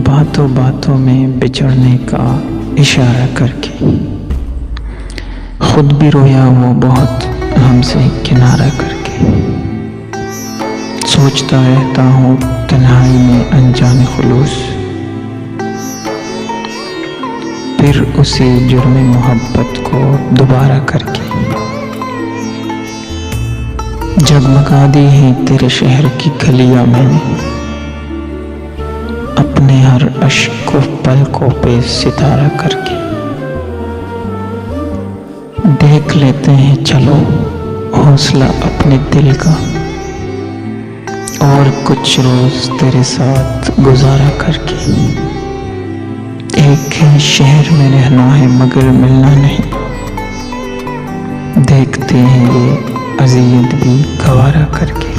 बातों बातों में बिछड़ने का इशारा करके। खुद भी रोया वो बहुत हमसे किनारा करके। सोचता रहता हूँ तन्हाई में अनजाने खुलूस, फिर उसी जुर्म मोहब्बत को दोबारा करके। जगमगा दी है तेरे शहर की गलियां मैंने, अपने हर अश्क को पलकों पे सितारा करके। देख लेते हैं चलो हौसला अपने दिल का, और कुछ रोज तेरे साथ गुजारा करके। एक ही शहर में रहना है मगर मिलना नहीं, देखते हैं ये अज़ियत भी गवारा करके।